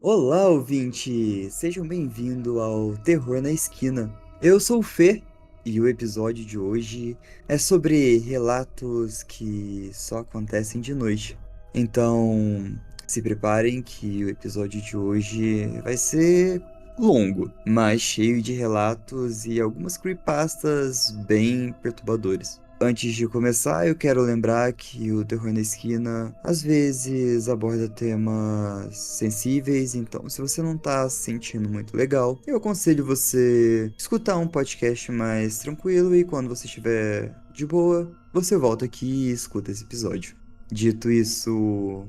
Olá, ouvinte! Sejam bem-vindos ao Terror na Esquina. Eu sou o Fê e o episódio de hoje é sobre relatos que só acontecem de noite. Então, se preparem que o episódio de hoje vai ser longo, mas cheio de relatos e algumas creepypastas bem perturbadores. Antes de começar, eu quero lembrar que o Terror na Esquina às vezes aborda temas sensíveis, então se você não tá se sentindo muito legal, eu aconselho você escutar um podcast mais tranquilo e quando você estiver de boa, você volta aqui e escuta esse episódio. Dito isso,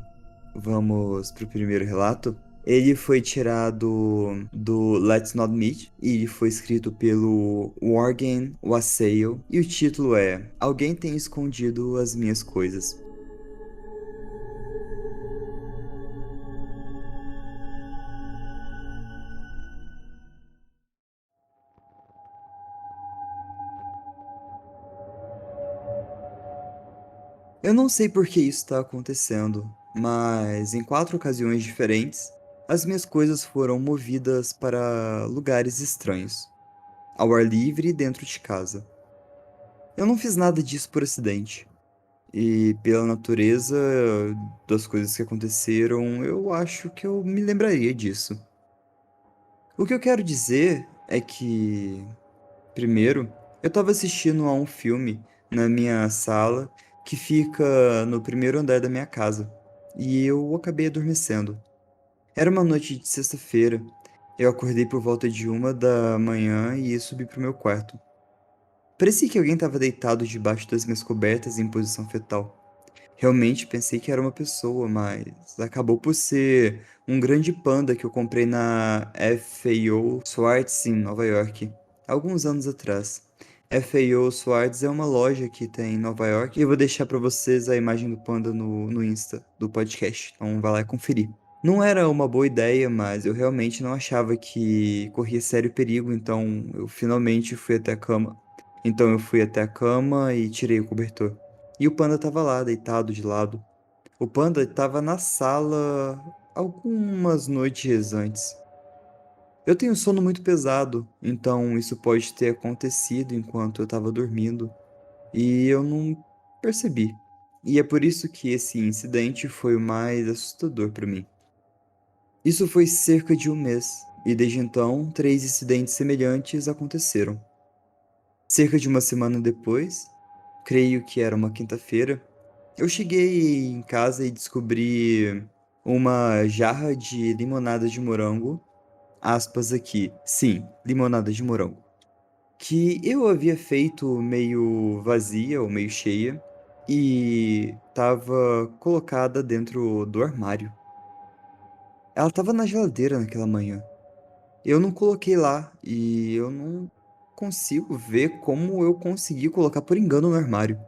vamos pro primeiro relato. Ele foi tirado do Let's Not Meet e foi escrito pelo Morgan Wassail e o título é Alguém tem escondido as minhas coisas. Eu não sei por que isso está acontecendo, mas em 4 ocasiões diferentes, as minhas coisas foram movidas para lugares estranhos, ao ar livre e dentro de casa. Eu não fiz nada disso por acidente. E pela natureza das coisas que aconteceram, eu acho que eu me lembraria disso. O que eu quero dizer é que, primeiro, eu estava assistindo a um filme na minha sala que fica no primeiro andar da minha casa, e eu acabei adormecendo. Era uma noite de sexta-feira. Eu acordei por volta de 1 da manhã e subi pro meu quarto. Parecia que alguém estava deitado debaixo das minhas cobertas em posição fetal. Realmente pensei que era uma pessoa, mas acabou por ser um grande panda que eu comprei na FAO Schwartz em Nova York, alguns anos atrás. FAO Schwartz é uma loja que tem em Nova York e eu vou deixar para vocês a imagem do panda no Insta do podcast, então vai lá conferir. Não era uma boa ideia, mas eu realmente não achava que corria sério perigo, então eu finalmente fui até a cama. Então eu fui até a cama e tirei o cobertor. E o panda estava lá, deitado de lado. O panda estava na sala algumas noites antes. Eu tenho sono muito pesado, então isso pode ter acontecido enquanto eu estava dormindo e eu não percebi. E é por isso que esse incidente foi o mais assustador para mim. Isso foi cerca de um mês, e desde então 3 incidentes semelhantes aconteceram. Cerca de uma semana depois, creio que era uma quinta-feira, eu cheguei em casa e descobri uma jarra de limonada de morango, aspas aqui, sim, limonada de morango, que eu havia feito meio vazia ou meio cheia e estava colocada dentro do armário. Ela estava na geladeira naquela manhã. Eu não coloquei lá e eu não consigo ver como eu consegui colocar por engano no armário.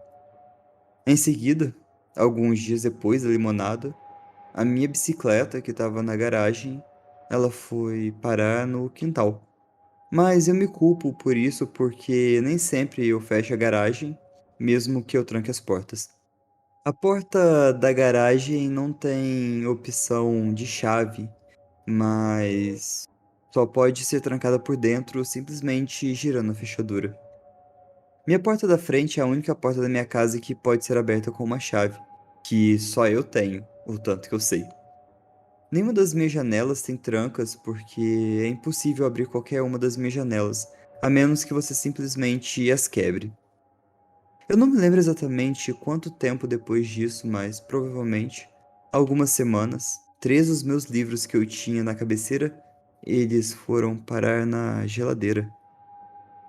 Em seguida, alguns dias depois da limonada, a minha bicicleta, que estava na garagem, ela foi parar no quintal. Mas eu me culpo por isso porque nem sempre eu fecho a garagem, mesmo que eu tranque as portas. A porta da garagem não tem opção de chave, mas só pode ser trancada por dentro simplesmente girando a fechadura. Minha porta da frente é a única porta da minha casa que pode ser aberta com uma chave, que só eu tenho, o tanto que eu sei. Nenhuma das minhas janelas tem trancas porque é impossível abrir qualquer uma das minhas janelas, a menos que você simplesmente as quebre. Eu não me lembro exatamente quanto tempo depois disso, mas provavelmente algumas semanas, 3 dos meus livros que eu tinha na cabeceira, eles foram parar na geladeira.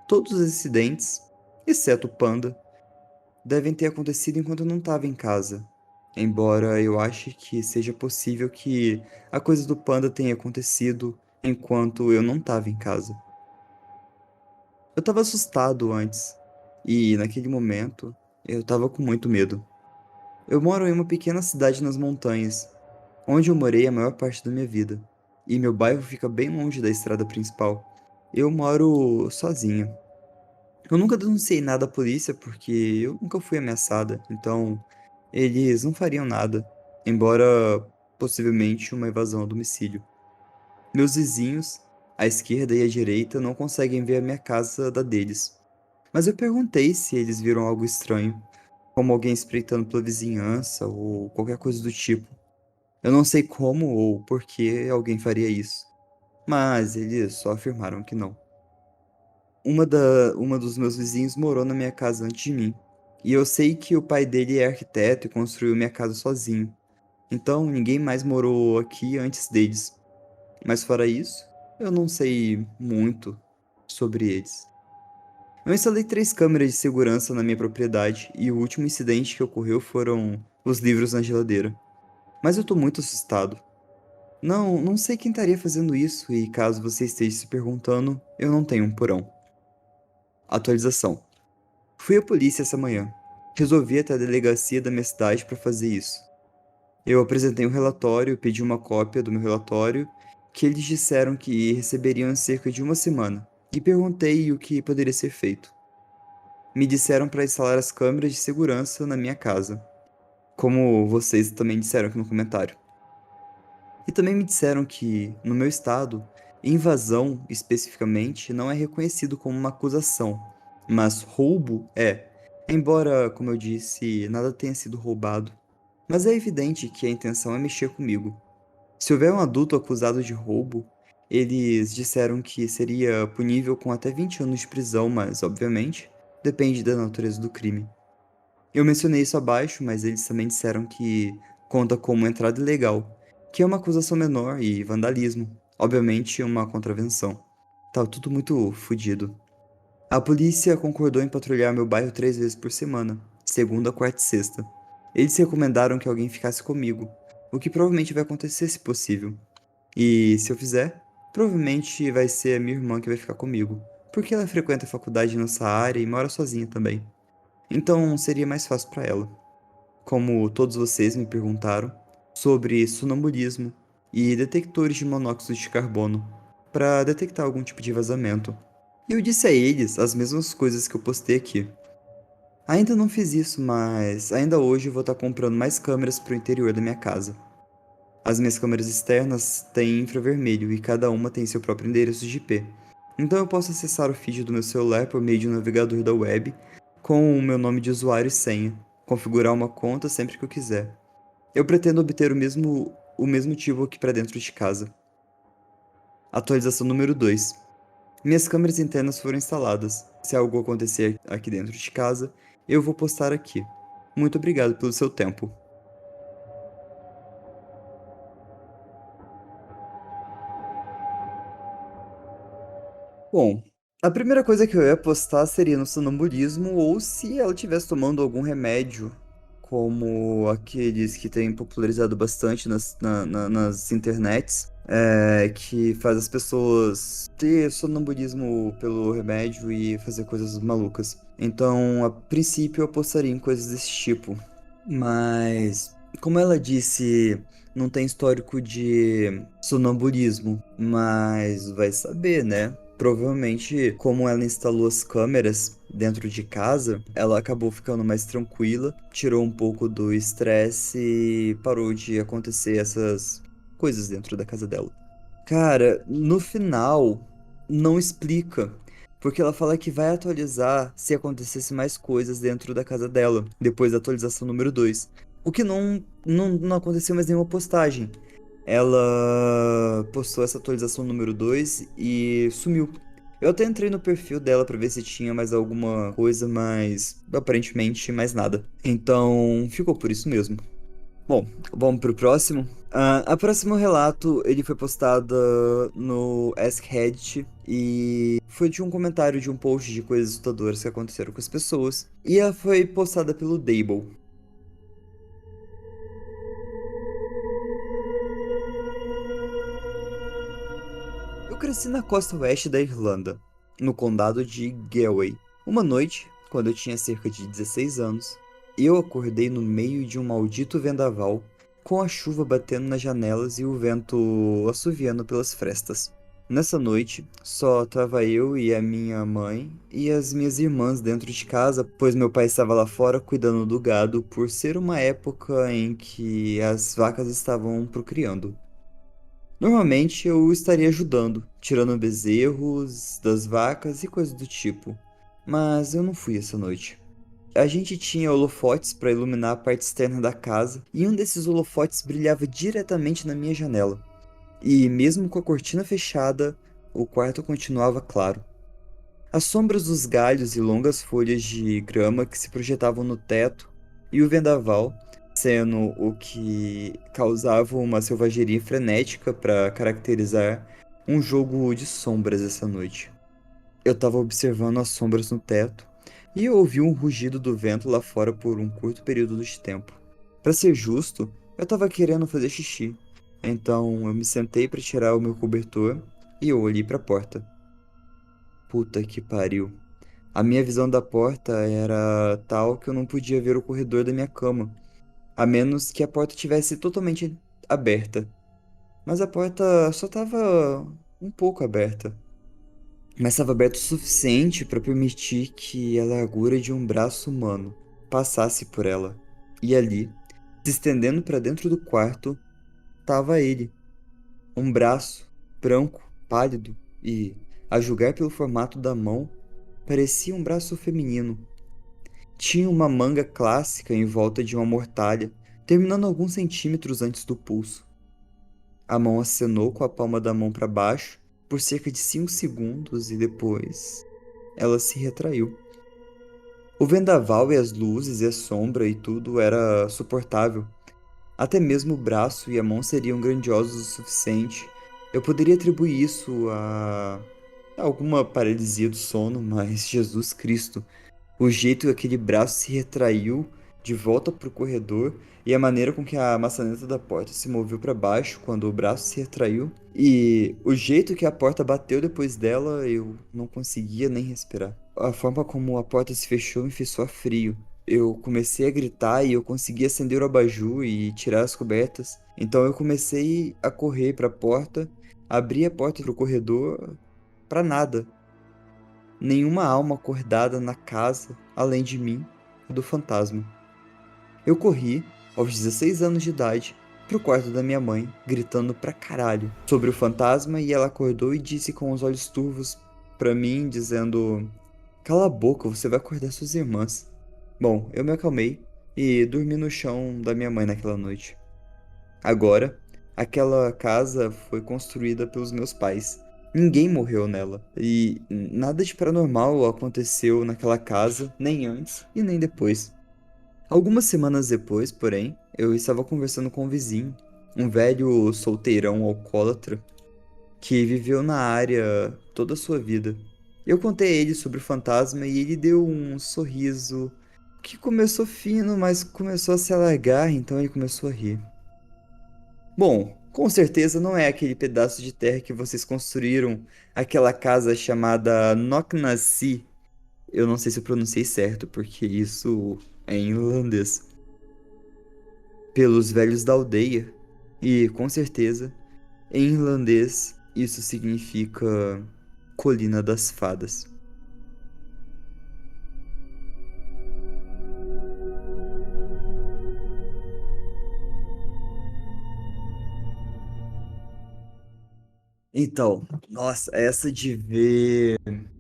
Todos os incidentes, exceto o panda, devem ter acontecido enquanto eu não estava em casa. Embora eu ache que seja possível que a coisa do panda tenha acontecido enquanto eu não estava em casa. Eu estava assustado antes, e naquele momento eu estava com muito medo. Eu moro em uma pequena cidade nas montanhas, onde eu morei a maior parte da minha vida, e meu bairro fica bem longe da estrada principal. Eu moro sozinho. Eu nunca denunciei nada à polícia porque eu nunca fui ameaçada, então eles não fariam nada, embora possivelmente uma evasão a domicílio. Meus vizinhos, à esquerda e à direita, não conseguem ver a minha casa da deles. Mas eu perguntei se eles viram algo estranho, como alguém espreitando pela vizinhança ou qualquer coisa do tipo. Eu não sei como ou por que alguém faria isso, mas eles só afirmaram que não. Uma dos meus vizinhos morou na minha casa antes de mim, e eu sei que o pai dele é arquiteto e construiu minha casa sozinho. Então ninguém mais morou aqui antes deles. Mas fora isso, eu não sei muito sobre eles. Eu instalei 3 câmeras de segurança na minha propriedade e o último incidente que ocorreu foram os livros na geladeira. Mas eu tô muito assustado. Não sei quem estaria fazendo isso e caso você esteja se perguntando, eu não tenho um porão. Atualização. Fui à polícia essa manhã. Resolvi ir até a delegacia da minha cidade para fazer isso. Eu apresentei um relatório, pedi uma cópia do meu relatório, que eles disseram que receberiam em cerca de uma semana, e perguntei o que poderia ser feito. Me disseram para instalar as câmeras de segurança na minha casa, como vocês também disseram aqui no comentário. E também me disseram que, no meu estado, invasão, especificamente, não é reconhecido como uma acusação, mas roubo é. Embora, como eu disse, nada tenha sido roubado. Mas é evidente que a intenção é mexer comigo. Se houver um adulto acusado de roubo, eles disseram que seria punível com até 20 anos de prisão, mas, obviamente, depende da natureza do crime. Eu mencionei isso abaixo, mas eles também disseram que conta como entrada ilegal, que é uma acusação menor e vandalismo, obviamente uma contravenção. Tá tudo muito fodido. A polícia concordou em patrulhar meu bairro 3 vezes por semana, segunda, quarta e sexta. Eles recomendaram que alguém ficasse comigo, o que provavelmente vai acontecer se possível. E se eu fizer, provavelmente vai ser a minha irmã que vai ficar comigo, porque ela frequenta a faculdade nessa área e mora sozinha também. Então seria mais fácil para ela. Como todos vocês me perguntaram sobre sonambulismo e detectores de monóxido de carbono para detectar algum tipo de vazamento. E eu disse a eles as mesmas coisas que eu postei aqui. Ainda não fiz isso, mas ainda hoje eu vou estar comprando mais câmeras para o interior da minha casa. As minhas câmeras externas têm infravermelho e cada uma tem seu próprio endereço de IP. Então eu posso acessar o feed do meu celular por meio de um navegador da web com o meu nome de usuário e senha, configurar uma conta sempre que eu quiser. Eu pretendo obter o mesmo motivo aqui para dentro de casa. Atualização número 2. Minhas câmeras internas foram instaladas. Se algo acontecer aqui dentro de casa, eu vou postar aqui. Muito obrigado pelo seu tempo. Bom, a primeira coisa que eu ia postar seria no sonambulismo ou se ela estivesse tomando algum remédio, como aqueles que têm popularizado bastante nas internets, que faz as pessoas ter sonambulismo pelo remédio e fazer coisas malucas. Então, a princípio, eu postaria em coisas desse tipo. Mas, como ela disse, não tem histórico de sonambulismo, mas vai saber, né? Provavelmente, como ela instalou as câmeras dentro de casa, ela acabou ficando mais tranquila, tirou um pouco do estresse e parou de acontecer essas coisas dentro da casa dela. Cara, no final, não explica. Porque ela fala que vai atualizar se acontecesse mais coisas dentro da casa dela, depois da atualização número 2. O que não aconteceu mais nenhuma postagem. Ela postou essa atualização número 2 e sumiu. Eu até entrei no perfil dela pra ver se tinha mais alguma coisa, mas aparentemente mais nada. Então ficou por isso mesmo. Bom, vamos pro próximo. A próximo relato, ele foi postado no Ask Reddit e foi de um comentário de um post de coisas assustadoras que aconteceram com as pessoas. E ela foi postada pelo Dable. Eu cresci na costa oeste da Irlanda, no condado de Galway. Uma noite, quando eu tinha cerca de 16 anos, eu acordei no meio de um maldito vendaval, com a chuva batendo nas janelas e o vento assoviando pelas frestas. Nessa noite, só estava eu e a minha mãe e as minhas irmãs dentro de casa, pois meu pai estava lá fora cuidando do gado por ser uma época em que as vacas estavam procriando. Normalmente eu estaria ajudando, tirando bezerros das vacas e coisas do tipo. Mas eu não fui essa noite. A gente tinha holofotes para iluminar a parte externa da casa, e um desses holofotes brilhava diretamente na minha janela. E mesmo com a cortina fechada, o quarto continuava claro. As sombras dos galhos e longas folhas de grama que se projetavam no teto, e o vendaval, sendo o que causava uma selvageria frenética para caracterizar um jogo de sombras essa noite. Eu estava observando as sombras no teto e eu ouvi um rugido do vento lá fora por um curto período de tempo. Para ser justo, eu estava querendo fazer xixi, então eu me sentei para tirar o meu cobertor e eu olhei para a porta. Puta que pariu. A minha visão da porta era tal que eu não podia ver o corredor da minha cama, a menos que a porta tivesse totalmente aberta. Mas a porta só estava um pouco aberta. Mas estava aberto o suficiente para permitir que a largura de um braço humano passasse por ela. E ali, se estendendo para dentro do quarto, estava ele. Um braço, branco, pálido e, a julgar pelo formato da mão, parecia um braço feminino. Tinha uma manga clássica em volta de uma mortalha, terminando alguns centímetros antes do pulso. A mão acenou com a palma da mão para baixo por cerca de 5 segundos e depois ela se retraiu. O vendaval e as luzes e a sombra e tudo era suportável. Até mesmo o braço e a mão seriam grandiosos o suficiente. Eu poderia atribuir isso a alguma paralisia do sono, mas Jesus Cristo. O jeito que aquele braço se retraiu de volta para o corredor e a maneira com que a maçaneta da porta se moveu para baixo quando o braço se retraiu e o jeito que a porta bateu depois dela, eu não conseguia nem respirar. A forma como a porta se fechou me fez suar frio. Eu comecei a gritar e eu consegui acender o abajur e tirar as cobertas. Então eu comecei a correr para a porta, abri a porta para o corredor, para nada. Nenhuma alma acordada na casa, além de mim e do fantasma. Eu corri, aos 16 anos de idade, pro quarto da minha mãe, gritando pra caralho sobre o fantasma e ela acordou e disse com os olhos turvos pra mim, dizendo: Cala a boca, você vai acordar suas irmãs. Bom, eu me acalmei e dormi no chão da minha mãe naquela noite. Agora, aquela casa foi construída pelos meus pais. Ninguém morreu nela. E nada de paranormal aconteceu naquela casa, nem antes e nem depois. Algumas semanas depois, porém, eu estava conversando com um vizinho, um velho solteirão alcoólatra, que viveu na área toda a sua vida. Eu contei a ele sobre o fantasma e ele deu um sorriso que começou fino, mas começou a se alargar, então ele começou a rir. Bom, com certeza não é aquele pedaço de terra que vocês construíram, aquela casa chamada Knocknassi. Eu não sei se eu pronunciei certo, porque isso é em irlandês. Pelos velhos da aldeia. E, com certeza, em irlandês, isso significa Colina das Fadas. Então, nossa, essa de ver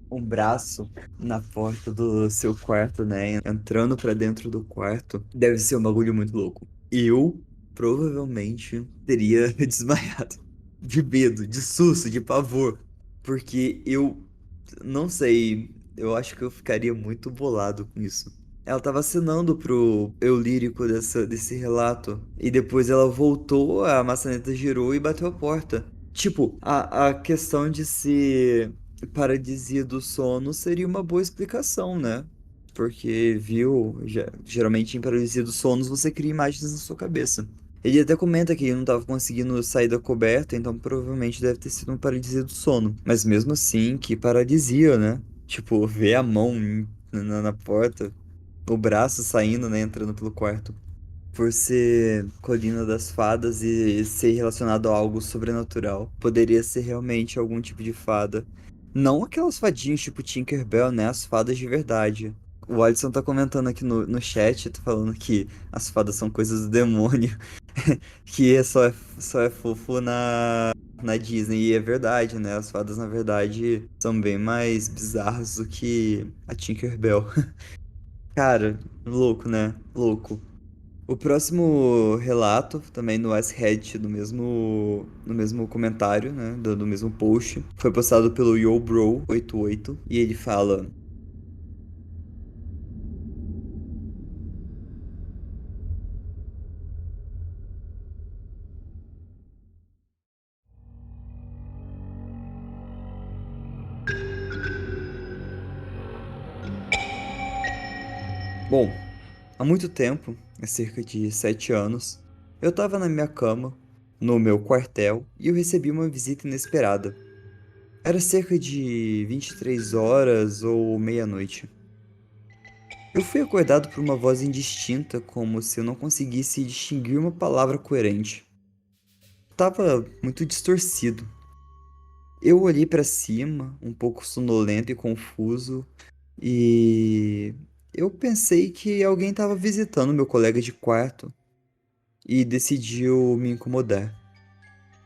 um braço na porta do seu quarto, né? Entrando pra dentro do quarto, deve ser um bagulho muito louco. Eu provavelmente teria desmaiado de medo, de susto, de pavor, porque eu não sei, eu acho que eu ficaria muito bolado com isso. Ela tava acenando pro eu lírico desse relato. E depois ela voltou, a maçaneta girou e bateu a porta. Tipo, a questão de ser paralisia do sono seria uma boa explicação, né? Porque, viu, geralmente em paralisia dos sonos você cria imagens na sua cabeça. Ele até comenta que ele não estava conseguindo sair da coberta, então provavelmente deve ter sido uma paralisia do sono. Mas mesmo assim, que paralisia, né? Tipo, ver a mão na porta, o braço saindo, né, entrando pelo quarto. Por ser Colina das Fadas e ser relacionado a algo sobrenatural, poderia ser realmente algum tipo de fada. Não aquelas fadinhas tipo Tinkerbell, né? As fadas de verdade. O Alisson tá comentando aqui no chat, tá falando que as fadas são coisas do demônio, que só é fofo na Disney. E é verdade, né? As fadas, na verdade, são bem mais bizarras do que a Tinkerbell. Cara, louco, né? Louco. O próximo relato, também no Ask Reddit, no mesmo comentário, né? Do mesmo post, foi postado pelo YoBro88 e ele fala. Bom, há muito tempo, há cerca de 7 anos, eu estava na minha cama, no meu quartel, e eu recebi uma visita inesperada. Era cerca de 23 horas ou meia-noite. Eu fui acordado por uma voz indistinta, como se eu não conseguisse distinguir uma palavra coerente. Estava muito distorcido. Eu olhei para cima, um pouco sonolento e confuso, e eu pensei que alguém estava visitando meu colega de quarto e decidiu me incomodar.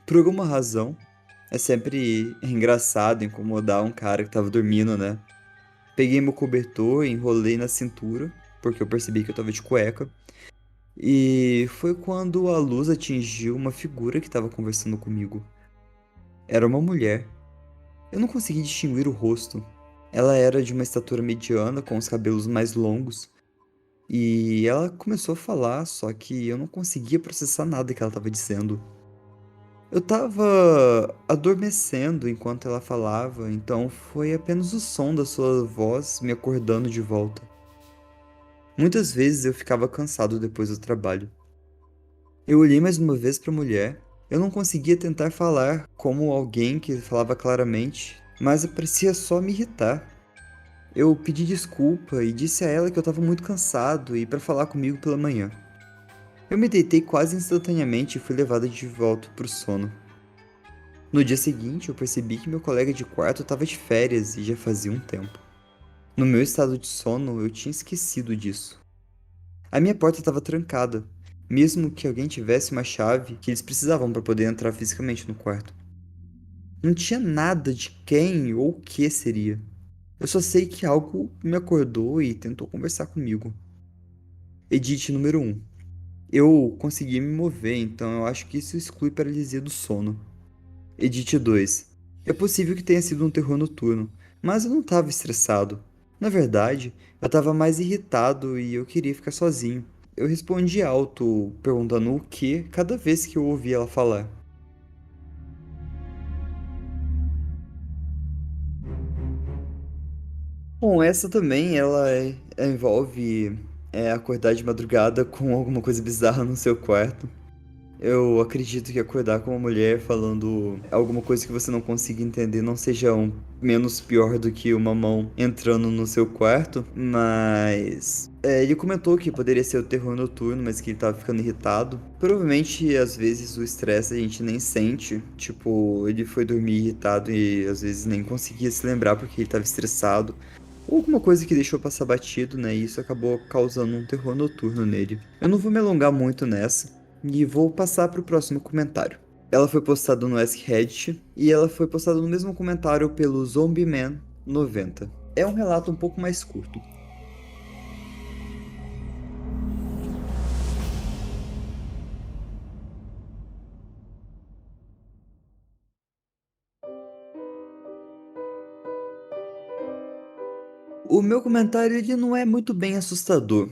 Por alguma razão, é sempre engraçado incomodar um cara que tava dormindo, né? Peguei meu cobertor, enrolei na cintura, porque eu percebi que eu tava de cueca, e foi quando a luz atingiu uma figura que estava conversando comigo. Era uma mulher. Eu não consegui distinguir o rosto. Ela era de uma estatura mediana, com os cabelos mais longos, e ela começou a falar, só que eu não conseguia processar nada que ela estava dizendo. Eu tava adormecendo enquanto ela falava, então foi apenas o som da sua voz me acordando de volta. Muitas vezes eu ficava cansado depois do trabalho. Eu olhei mais uma vez para a mulher. Eu não conseguia tentar falar como alguém que falava claramente, mas parecia só me irritar. Eu pedi desculpa e disse a ela que eu estava muito cansado e para falar comigo pela manhã. Eu me deitei quase instantaneamente e fui levado de volta para o sono. No dia seguinte, eu percebi que meu colega de quarto estava de férias e já fazia um tempo. No meu estado de sono, eu tinha esquecido disso. A minha porta estava trancada, mesmo que alguém tivesse uma chave que eles precisavam para poder entrar fisicamente no quarto. Não tinha nada de quem ou o que seria. Eu só sei que algo me acordou e tentou conversar comigo. Edit número 1. Eu consegui me mover, então eu acho que isso exclui paralisia do sono. Edit 2. É possível que tenha sido um terror noturno, mas eu não estava estressado. Na verdade, eu estava mais irritado e eu queria ficar sozinho. Eu respondi alto, perguntando o que cada vez que eu ouvia ela falar. Bom, essa também envolve acordar de madrugada com alguma coisa bizarra no seu quarto. Eu acredito que acordar com uma mulher falando alguma coisa que você não consiga entender não seja menos pior do que uma mão entrando no seu quarto, mas ele comentou que poderia ser o terror noturno, mas que ele tava ficando irritado. Provavelmente, às vezes, o estresse a gente nem sente. Tipo, ele foi dormir irritado e às vezes nem conseguia se lembrar porque ele tava estressado. Ou alguma coisa que deixou passar batido, né? E isso acabou causando um terror noturno nele. Eu não vou me alongar muito nessa e vou passar para o próximo comentário. Ela foi postada no Ask Reddit e ela foi postada no mesmo comentário pelo Zombieman90. É um relato um pouco mais curto. O meu comentário ele não é muito bem assustador,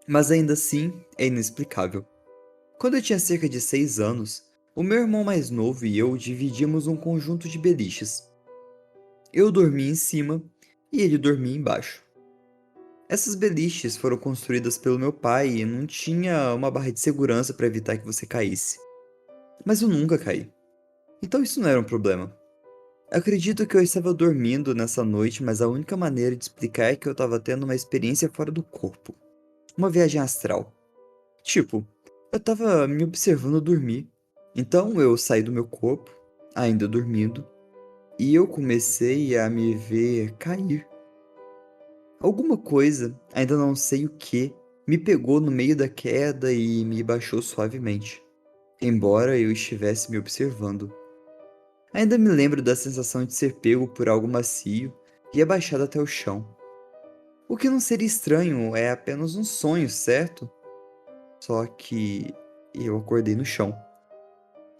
mas ainda assim é inexplicável. Quando eu tinha cerca de 6 anos, o meu irmão mais novo e eu dividíamos um conjunto de beliches. Eu dormia em cima e ele dormia embaixo. Essas beliches foram construídas pelo meu pai e não tinha uma barra de segurança para evitar que você caísse. Mas eu nunca caí. Então isso não era um problema. Acredito que eu estava dormindo nessa noite, mas a única maneira de explicar é que eu estava tendo uma experiência fora do corpo. Uma viagem astral. Tipo, eu estava me observando dormir. Então eu saí do meu corpo, ainda dormindo, e eu comecei a me ver cair. Alguma coisa, ainda não sei o que, me pegou no meio da queda e me baixou suavemente, embora eu estivesse me observando. Ainda me lembro da sensação de ser pego por algo macio e abaixado até o chão. O que não seria estranho é apenas um sonho, certo? Só que eu acordei no chão.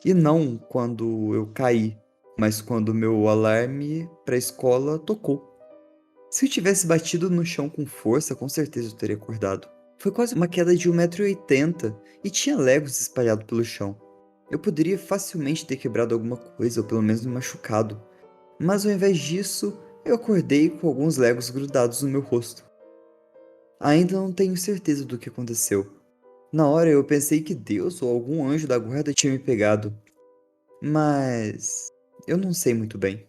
E não quando eu caí, mas quando meu alarme para a escola tocou. Se eu tivesse batido no chão com força, com certeza eu teria acordado. Foi quase uma queda de 1,80 m e tinha legos espalhados pelo chão. Eu poderia facilmente ter quebrado alguma coisa ou pelo menos me machucado, mas ao invés disso, eu acordei com alguns legos grudados no meu rosto. Ainda não tenho certeza do que aconteceu. Na hora eu pensei que Deus ou algum anjo da guarda tinha me pegado, mas eu não sei muito bem.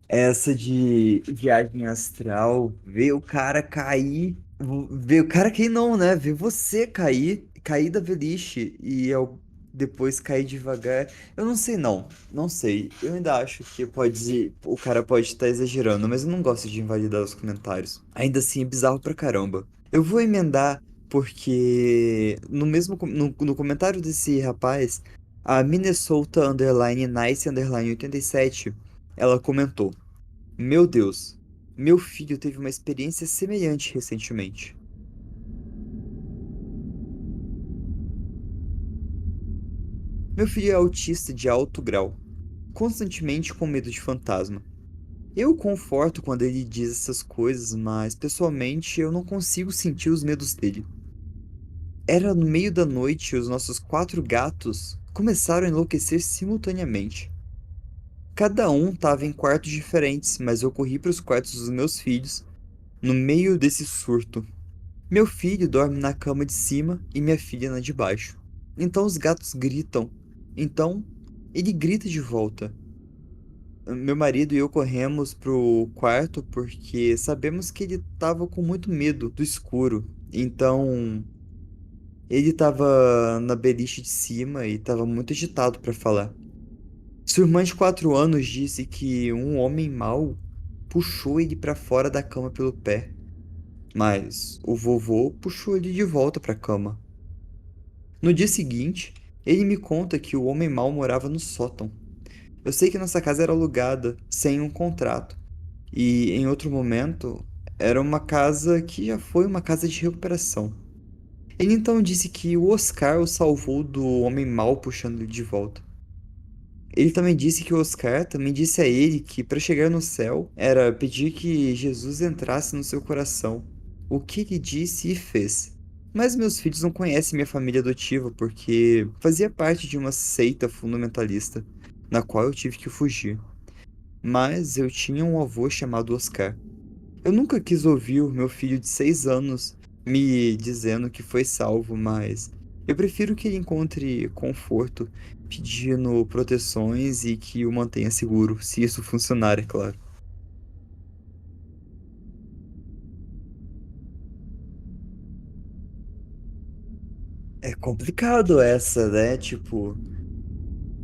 Essa de viagem astral, ver o cara cair, ver o cara cair não, né? Ver você cair da beliche e depois cair devagar. Eu não sei não, não sei. Eu ainda acho que o cara pode estar exagerando, mas eu não gosto de invalidar os comentários. Ainda assim é bizarro pra caramba. Eu vou emendar porque no comentário desse rapaz, a Minnesota underline nice underline 87, ela comentou: Meu Deus, meu filho teve uma experiência semelhante recentemente. Meu filho é autista de alto grau, constantemente com medo de fantasma. Eu o conforto quando ele diz essas coisas, mas pessoalmente eu não consigo sentir os medos dele. Era no meio da noite e os nossos 4 gatos começaram a enlouquecer simultaneamente. Cada um estava em quartos diferentes, mas eu corri para os quartos dos meus filhos no meio desse surto. Meu filho dorme na cama de cima e minha filha na de baixo. Então os gatos gritam. Então ele grita de volta. Meu marido e eu corremos pro quarto porque sabemos que ele estava com muito medo do escuro. Então ele estava na beliche de cima e estava muito agitado para falar. Sua irmã de 4 anos disse que um homem mau puxou ele para fora da cama pelo pé, mas o vovô puxou ele de volta para a cama. No dia seguinte, ele me conta que o homem mau morava no sótão. Eu sei que nossa casa era alugada, sem um contrato, e em outro momento era uma casa que já foi uma casa de recuperação. Ele então disse que o Oscar o salvou do homem mau puxando ele de volta. Ele também disse que o Oscar também disse a ele que para chegar no céu era pedir que Jesus entrasse no seu coração. O que ele disse e fez. Mas meus filhos não conhecem minha família adotiva porque fazia parte de uma seita fundamentalista, na qual eu tive que fugir. Mas eu tinha um avô chamado Oscar. Eu nunca quis ouvir o meu filho de 6 anos me dizendo que foi salvo, mas eu prefiro que ele encontre conforto pedindo proteções e que o mantenha seguro, se isso funcionar, é claro. É complicado essa, né? Tipo,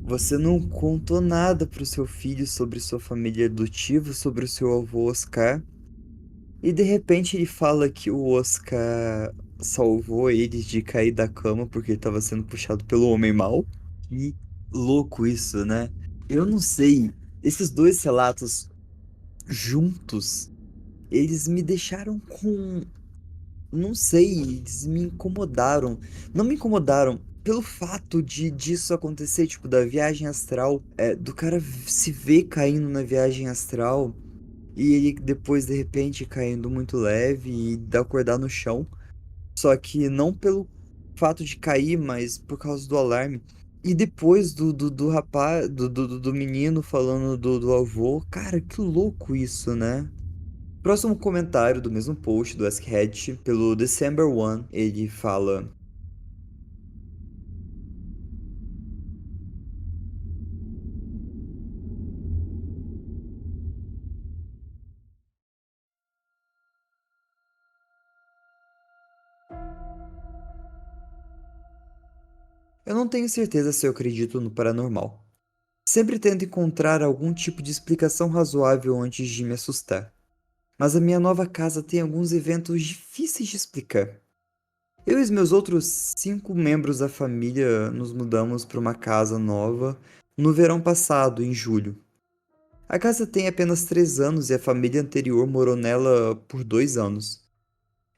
você não contou nada pro seu filho sobre sua família adotiva, sobre o seu avô Oscar, e de repente ele fala que o Oscar salvou ele de cair da cama porque ele estava sendo puxado pelo homem mau. Que louco isso, né? Eu não sei. Esses dois relatos juntos, eles me deixaram com. Não sei, eles me incomodaram. Não me incomodaram pelo fato de disso acontecer, tipo, da viagem astral, do cara se ver caindo na viagem astral e ele depois, de repente, caindo muito leve e acordar no chão. Só que não pelo fato de cair, mas por causa do alarme. E depois do rapaz, do menino falando do avô. Cara, que louco isso, né? Próximo comentário do mesmo post do Ask Hatch, pelo December 1, ele fala: Eu não tenho certeza se eu acredito no paranormal. Sempre tento encontrar algum tipo de explicação razoável antes de me assustar. mas a minha nova casa tem alguns eventos difíceis de explicar. Eu e os meus outros 5 membros da família nos mudamos para uma casa nova no verão passado, em julho. A casa tem apenas 3 anos e a família anterior morou nela por 2 anos.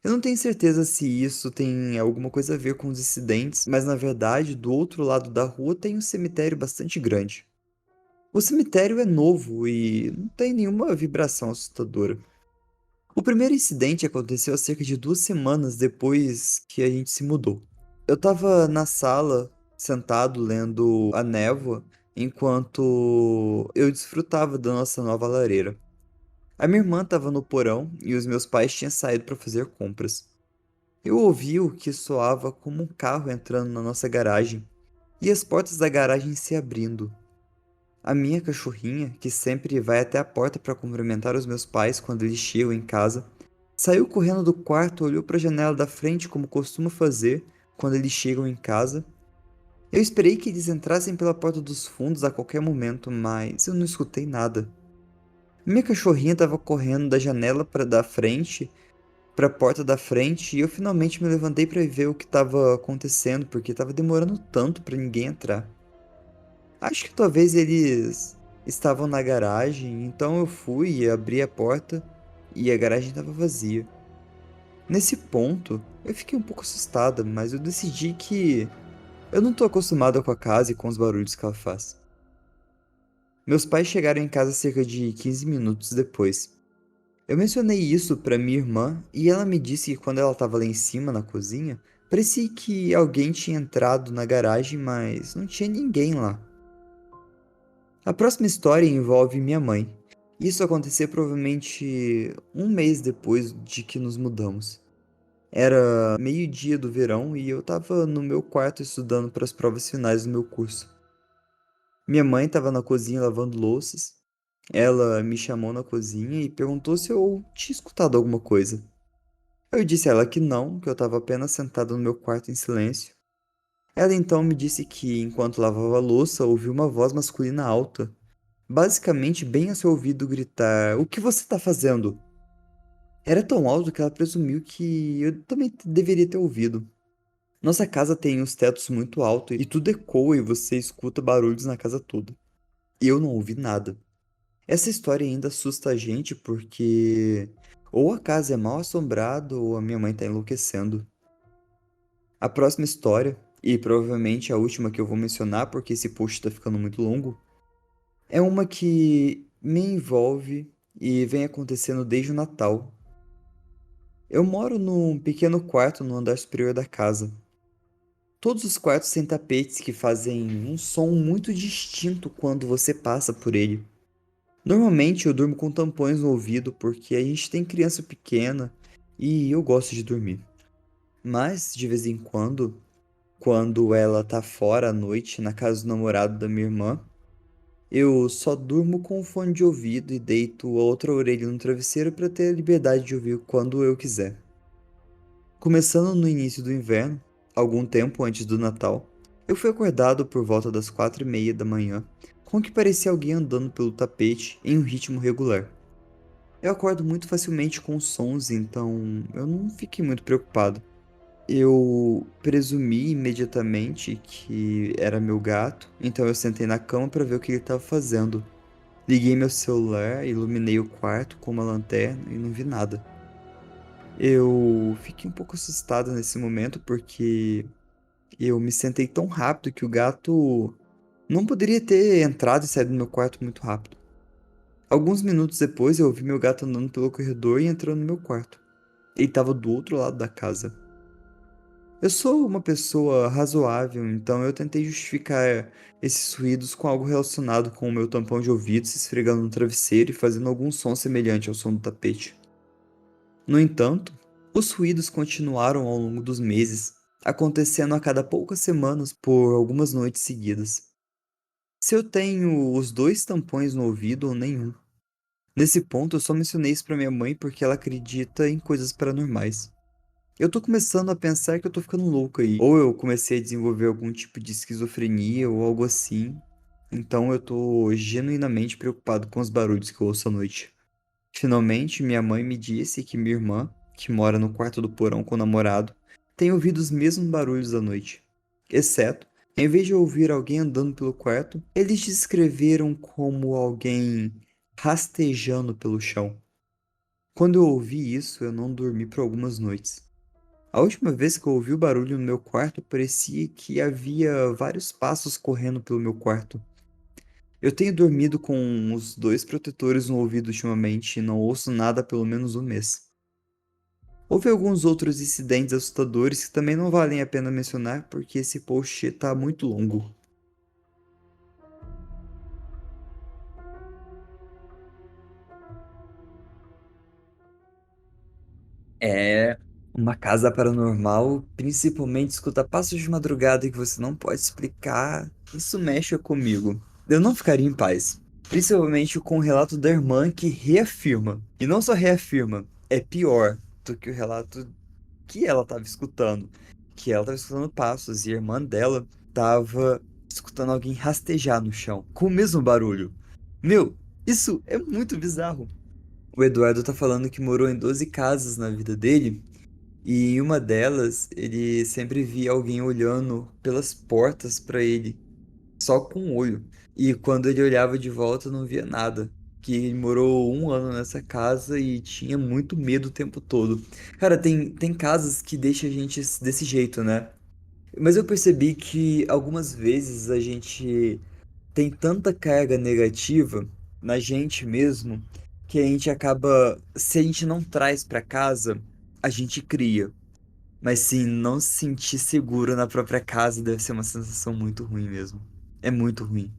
Eu não tenho certeza se isso tem alguma coisa a ver com os incidentes, mas na verdade, do outro lado da rua tem um cemitério bastante grande. O cemitério é novo e não tem nenhuma vibração assustadora. O primeiro incidente aconteceu há cerca de 2 semanas depois que a gente se mudou. Eu tava na sala, sentado lendo A Névoa, enquanto eu desfrutava da nossa nova lareira. A minha irmã estava no porão e os meus pais tinham saído para fazer compras. Eu ouvi o que soava como um carro entrando na nossa garagem e as portas da garagem se abrindo. A minha cachorrinha, que sempre vai até a porta para cumprimentar os meus pais quando eles chegam em casa, saiu correndo do quarto, olhou para a janela da frente como costuma fazer quando eles chegam em casa. Eu esperei que eles entrassem pela porta dos fundos a qualquer momento, mas eu não escutei nada. Minha cachorrinha estava correndo da janela para da frente para a porta da frente e eu finalmente me levantei para ver o que estava acontecendo, porque estava demorando tanto para ninguém entrar. Acho que talvez eles estavam na garagem, então eu fui e abri a porta e a garagem estava vazia. Nesse ponto, eu fiquei um pouco assustada, mas eu decidi que eu não estou acostumada com a casa e com os barulhos que ela faz. Meus pais chegaram em casa cerca de 15 minutos depois. Eu mencionei isso para minha irmã e ela me disse que quando ela estava lá em cima na cozinha, parecia que alguém tinha entrado na garagem, mas não tinha ninguém lá. A próxima história envolve minha mãe. Isso aconteceu provavelmente um mês depois de que nos mudamos. Era meio-dia do verão e eu estava no meu quarto estudando para as provas finais do meu curso. Minha mãe estava na cozinha lavando louças. Ela me chamou na cozinha e perguntou se eu tinha escutado alguma coisa. Eu disse a ela que não, que eu estava apenas sentado no meu quarto em silêncio. Ela então me disse que, enquanto lavava a louça, ouviu uma voz masculina alta, basicamente bem ao seu ouvido gritar: "O que você está fazendo?" Era tão alto que ela presumiu que eu também deveria ter ouvido. Nossa casa tem os tetos muito altos e tudo ecoa e você escuta barulhos na casa toda. Eu não ouvi nada. Essa história ainda assusta a gente porque ou a casa é mal assombrada ou a minha mãe tá enlouquecendo. A próxima história, e provavelmente a última que eu vou mencionar porque esse post tá ficando muito longo, é uma que me envolve e vem acontecendo desde o Natal. Eu moro num pequeno quarto no andar superior da casa. Todos os quartos têm tapetes que fazem um som muito distinto quando você passa por ele. Normalmente eu durmo com tampões no ouvido porque a gente tem criança pequena e eu gosto de dormir. Mas, de vez em quando ela tá fora à noite na casa do namorado da minha irmã, eu só durmo com o fone de ouvido e deito a outra orelha no travesseiro para ter a liberdade de ouvir quando eu quiser. Começando no início do inverno, algum tempo antes do Natal, eu fui acordado por volta das 4:30 da manhã, com o que parecia alguém andando pelo tapete em um ritmo regular. Eu acordo muito facilmente com os sons, então eu não fiquei muito preocupado. Eu presumi imediatamente que era meu gato, então eu sentei na cama para ver o que ele estava fazendo. Liguei meu celular, iluminei o quarto com uma lanterna e não vi nada. Eu fiquei um pouco assustado nesse momento porque eu me sentei tão rápido que o gato não poderia ter entrado e saído do meu quarto muito rápido. Alguns minutos depois eu ouvi meu gato andando pelo corredor e entrando no meu quarto. Ele estava do outro lado da casa. Eu sou uma pessoa razoável, então eu tentei justificar esses ruídos com algo relacionado com o meu tampão de ouvido se esfregando no travesseiro e fazendo algum som semelhante ao som do tapete. No entanto, os ruídos continuaram ao longo dos meses, acontecendo a cada poucas semanas por algumas noites seguidas. Se eu tenho os dois tampões no ouvido ou nenhum. Nesse ponto, eu só mencionei isso pra minha mãe porque ela acredita em coisas paranormais. Eu tô começando a pensar que eu tô ficando louco aí. Ou eu comecei a desenvolver algum tipo de esquizofrenia ou algo assim. Então eu tô genuinamente preocupado com os barulhos que eu ouço à noite. Finalmente, minha mãe me disse que minha irmã, que mora no quarto do porão com o namorado, tem ouvido os mesmos barulhos da noite. Exceto, em vez de ouvir alguém andando pelo quarto, eles descreveram como alguém rastejando pelo chão. Quando eu ouvi isso, eu não dormi por algumas noites. A última vez que eu ouvi o barulho no meu quarto, parecia que havia vários passos correndo pelo meu quarto. Eu tenho dormido com os dois protetores no ouvido ultimamente e não ouço nada há pelo menos um mês. Houve alguns outros incidentes assustadores que também não valem a pena mencionar porque esse post tá muito longo. É, uma casa paranormal, principalmente escuta passos de madrugada que você não pode explicar, isso mexe comigo. Eu não ficaria em paz. Principalmente com o relato da irmã que reafirma, e não só reafirma, é pior do que o relato que ela estava escutando. Que ela estava escutando passos e a irmã dela estava escutando alguém rastejar no chão, com o mesmo barulho. Meu, isso é muito bizarro. O Eduardo tá falando que morou em 12 casas na vida dele, e em uma delas ele sempre via alguém olhando pelas portas para ele, só com o olho. E quando ele olhava de volta, não via nada. Que ele morou um ano nessa casa e tinha muito medo o tempo todo. Cara, tem casas que deixam a gente desse jeito, né? Mas eu percebi que algumas vezes a gente tem tanta carga negativa na gente mesmo que a gente acaba, se a gente não traz pra casa, a gente cria. Mas sim, não se sentir seguro na própria casa deve ser uma sensação muito ruim mesmo. É muito ruim.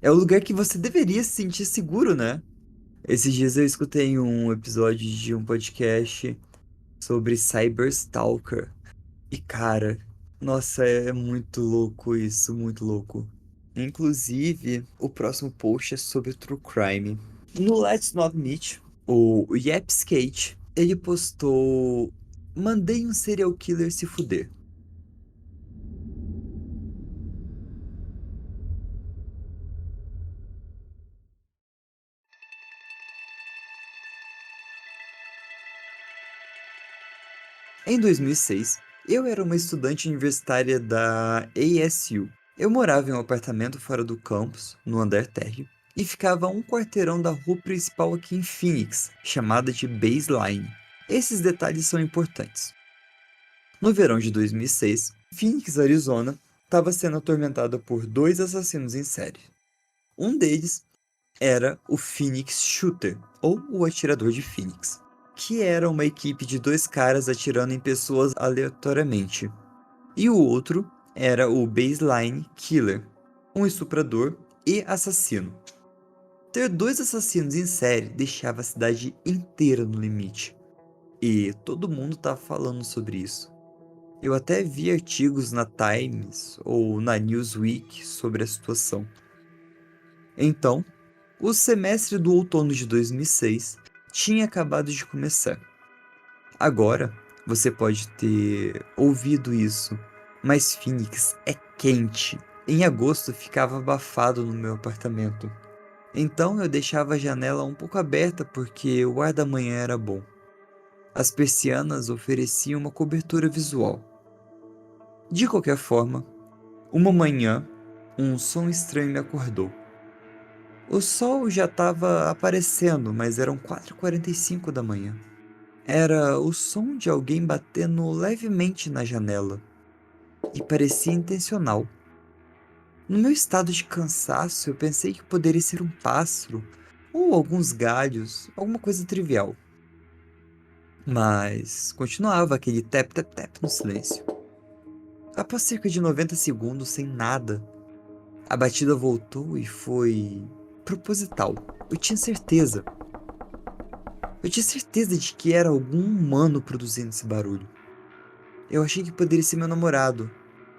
É o lugar que você deveria se sentir seguro, né? Esses dias eu escutei um episódio de um podcast sobre Cyberstalker. E cara, nossa, é muito louco isso, muito louco. Inclusive, o próximo post é sobre True Crime. No Let's Not Meet, o Yapskate, ele postou: Mandei um serial killer se fuder. Em 2006, eu era uma estudante universitária da ASU. Eu morava em um apartamento fora do campus, no andar térreo, e ficava a um quarteirão da rua principal aqui em Phoenix, chamada de Baseline. Esses detalhes são importantes. No verão de 2006, Phoenix, Arizona, estava sendo atormentada por dois assassinos em série. Um deles era o Phoenix Shooter, ou o Atirador de Phoenix, que era uma equipe de dois caras atirando em pessoas aleatoriamente. E o outro era o Baseline Killer, um estuprador e assassino. Ter dois assassinos em série deixava a cidade inteira no limite. E todo mundo estava falando sobre isso. Eu até vi artigos na Times ou na Newsweek sobre a situação. Então, o semestre do outono de 2006 tinha acabado de começar. Agora, você pode ter ouvido isso, mas Phoenix é quente. Em agosto ficava abafado no meu apartamento. Então eu deixava a janela um pouco aberta porque o ar da manhã era bom. As persianas ofereciam uma cobertura visual. De qualquer forma, uma manhã, um som estranho me acordou. O sol já estava aparecendo, mas eram 4h45 da manhã. Era o som de alguém batendo levemente na janela, e parecia intencional. No meu estado de cansaço, eu pensei que poderia ser um pássaro, ou alguns galhos, alguma coisa trivial. Mas continuava aquele tap-tap-tap no silêncio. Após cerca de 90 segundos sem nada, a batida voltou e foi proposital. Eu tinha certeza. Eu tinha certeza de que era algum humano produzindo esse barulho. Eu achei que poderia ser meu namorado,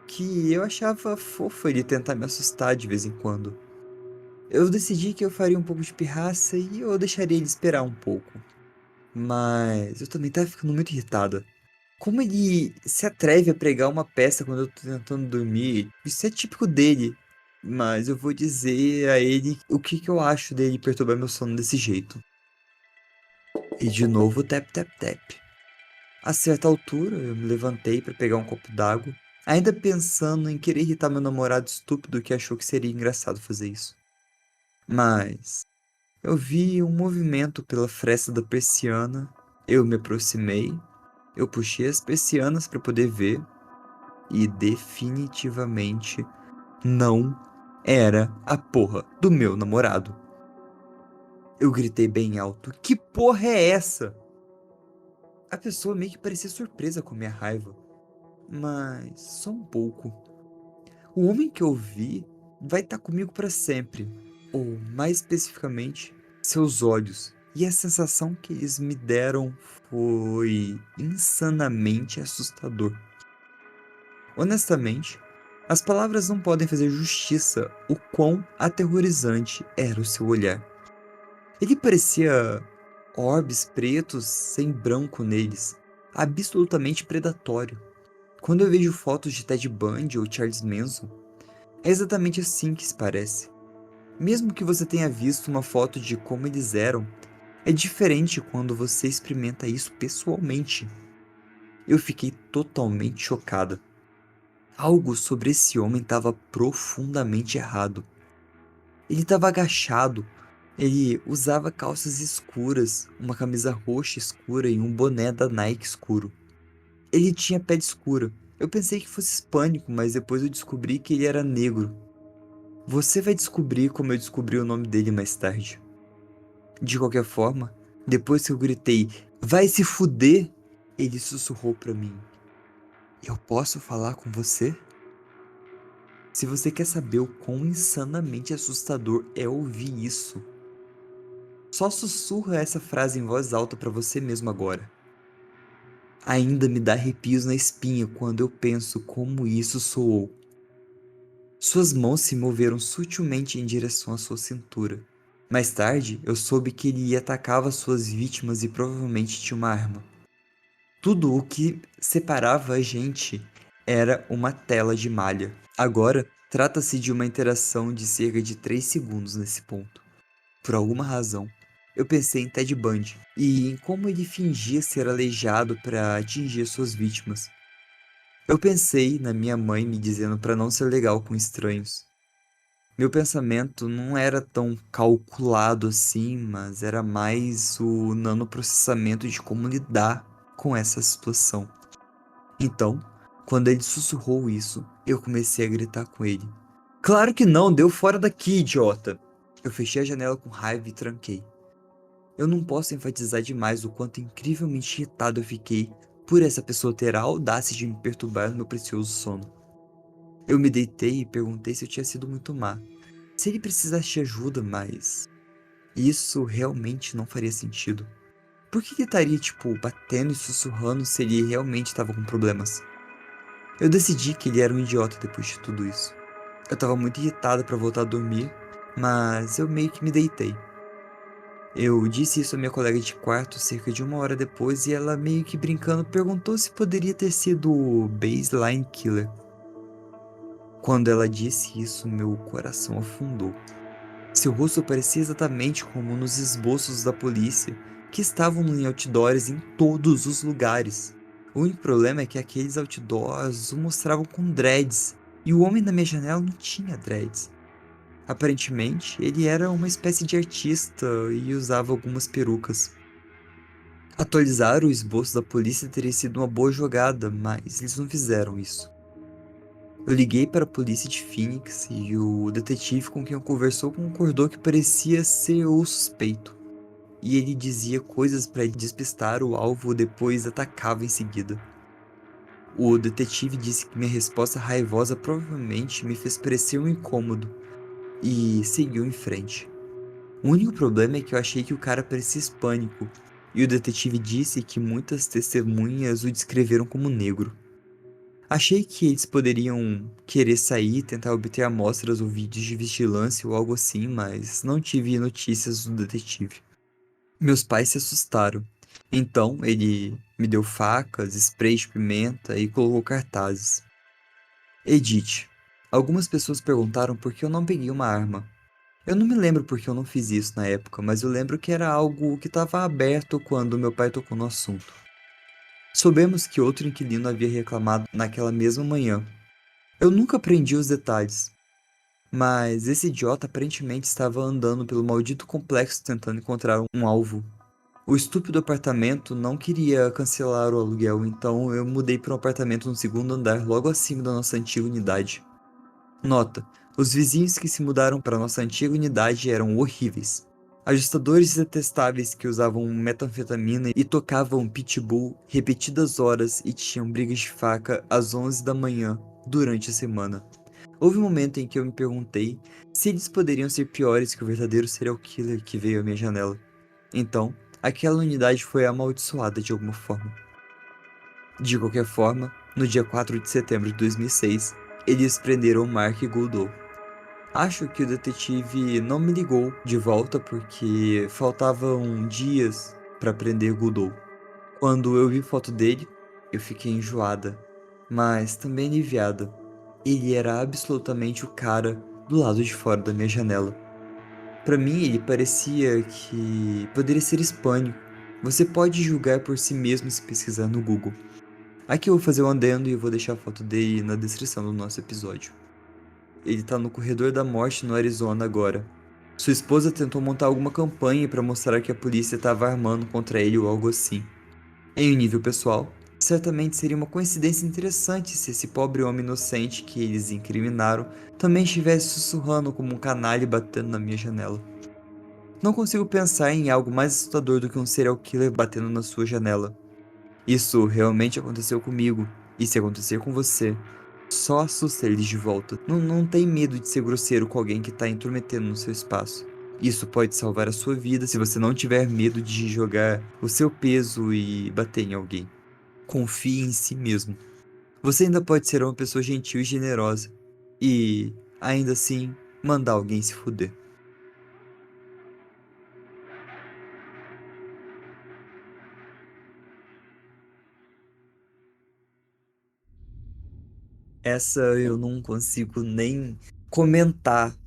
que eu achava fofo ele tentar me assustar de vez em quando. Eu decidi que eu faria um pouco de pirraça e eu deixaria ele esperar um pouco. Mas eu também tava ficando muito irritada. Como ele se atreve a pregar uma peça quando eu tô tentando dormir? Isso é típico dele. Mas eu vou dizer a ele o que eu acho dele perturbar meu sono desse jeito. E de novo tap tap tap. A certa altura, eu me levantei para pegar um copo d'água, ainda pensando em querer irritar meu namorado estúpido que achou que seria engraçado fazer isso. Mas eu vi um movimento pela fresta da persiana, eu me aproximei, eu puxei as persianas para poder ver e definitivamente não era a porra do meu namorado. Eu gritei bem alto: "Que porra é essa?" A pessoa meio que parecia surpresa com minha raiva, mas só um pouco. O homem que eu vi vai estar comigo para sempre, ou mais especificamente, seus olhos. E a sensação que eles me deram foi insanamente assustador. Honestamente, as palavras não podem fazer justiça o quão aterrorizante era o seu olhar. Ele parecia orbes pretos sem branco neles, absolutamente predatório. Quando eu vejo fotos de Ted Bundy ou Charles Manson, é exatamente assim que se parece. Mesmo que você tenha visto uma foto de como eles eram, é diferente quando você experimenta isso pessoalmente. Eu fiquei totalmente chocada. Algo sobre esse homem estava profundamente errado. Ele estava agachado, ele usava calças escuras, uma camisa roxa escura e um boné da Nike escuro. Ele tinha pele escura. Eu pensei que fosse hispânico, mas depois eu descobri que ele era negro. Você vai descobrir como eu descobri o nome dele mais tarde. De qualquer forma, depois que eu gritei, "Vai se fuder!", ele sussurrou pra mim: "Eu posso falar com você?" Se você quer saber o quão insanamente assustador é ouvir isso, só sussurra essa frase em voz alta pra você mesmo agora. Ainda me dá arrepios na espinha quando eu penso como isso soou. Suas mãos se moveram sutilmente em direção à sua cintura. Mais tarde, eu soube que ele atacava suas vítimas e provavelmente tinha uma arma. Tudo o que separava a gente era uma tela de malha. Agora, trata-se de uma interação de cerca de 3 segundos nesse ponto. Por alguma razão, eu pensei em Ted Bundy e em como ele fingia ser aleijado para atingir suas vítimas. Eu pensei na minha mãe me dizendo para não ser legal com estranhos. Meu pensamento não era tão calculado assim, mas era mais o nanoprocessamento de como lidar com essa situação. Então, quando ele sussurrou isso, eu comecei a gritar com ele. Claro que não, deu fora daqui, idiota! Eu fechei a janela com raiva e tranquei. Eu não posso enfatizar demais o quanto incrivelmente irritado eu fiquei por essa pessoa ter a audácia de me perturbar no meu precioso sono. Eu me deitei e perguntei se eu tinha sido muito má. Se ele precisasse de ajuda, mas isso realmente não faria sentido. Por que ele estaria, tipo, batendo e sussurrando se ele realmente estava com problemas? Eu decidi que ele era um idiota depois de tudo isso. Eu estava muito irritado para voltar a dormir, mas eu meio que me deitei. Eu disse isso à minha colega de quarto cerca de 1 hora depois e ela, meio que brincando, perguntou se poderia ter sido o Baseline Killer. Quando ela disse isso, meu coração afundou. Seu rosto parecia exatamente como nos esboços da polícia, que estavam em outdoors em todos os lugares. O único problema é que aqueles outdoors o mostravam com dreads, e o homem na minha janela não tinha dreads. Aparentemente, ele era uma espécie de artista e usava algumas perucas. Atualizar o esboço da polícia teria sido uma boa jogada, mas eles não fizeram isso. Eu liguei para a polícia de Phoenix e o detetive com quem eu conversou concordou que parecia ser o suspeito. E ele dizia coisas para despistar o alvo, depois atacava em seguida. O detetive disse que minha resposta raivosa provavelmente me fez parecer um incômodo e seguiu em frente. O único problema é que eu achei que o cara parecia hispânico, e o detetive disse que muitas testemunhas o descreveram como negro. Achei que eles poderiam querer sair e tentar obter amostras ou vídeos de vigilância ou algo assim, mas não tive notícias do detetive. Meus pais se assustaram. Então ele me deu facas, spray de pimenta e colocou cartazes. Edite. Algumas pessoas perguntaram por que eu não peguei uma arma. Eu não me lembro porque eu não fiz isso na época, mas eu lembro que era algo que estava aberto quando meu pai tocou no assunto. Soubemos que outro inquilino havia reclamado naquela mesma manhã. Eu nunca aprendi os detalhes, mas esse idiota aparentemente estava andando pelo maldito complexo tentando encontrar um alvo. O estúpido apartamento não queria cancelar o aluguel, então eu mudei para um apartamento no segundo andar, logo acima da nossa antiga unidade. Nota: os vizinhos que se mudaram para nossa antiga unidade eram horríveis. Ajustadores detestáveis que usavam metanfetamina e tocavam pitbull repetidas horas e tinham brigas de faca às 11 da manhã durante a semana. Houve um momento em que eu me perguntei se eles poderiam ser piores que o verdadeiro serial killer que veio à minha janela. Então, aquela unidade foi amaldiçoada de alguma forma. De qualquer forma, no dia 4 de setembro de 2006, eles prenderam Mark Goodall. Acho que o detetive não me ligou de volta porque faltavam dias para prender Goodall. Quando eu vi foto dele, eu fiquei enjoada, mas também aliviada. Ele era absolutamente o cara do lado de fora da minha janela. Para mim, ele parecia que poderia ser hispânico. Você pode julgar por si mesmo se pesquisar no Google. Aqui eu vou fazer o andendo e eu vou deixar a foto dele na descrição do nosso episódio. Ele tá no corredor da morte no Arizona agora. Sua esposa tentou montar alguma campanha para mostrar que a polícia estava armando contra ele ou algo assim. Em um nível pessoal, certamente seria uma coincidência interessante se esse pobre homem inocente que eles incriminaram também estivesse sussurrando como um canalha e batendo na minha janela. Não consigo pensar em algo mais assustador do que um serial killer batendo na sua janela. Isso realmente aconteceu comigo, e se acontecer com você, só assusta eles de volta. Não tem medo de ser grosseiro com alguém que tá intrometendo no seu espaço. Isso pode salvar a sua vida se você não tiver medo de jogar o seu peso e bater em alguém. Confie em si mesmo. Você ainda pode ser uma pessoa gentil e generosa. E, ainda assim, mandar alguém se fuder. Essa eu não consigo nem comentar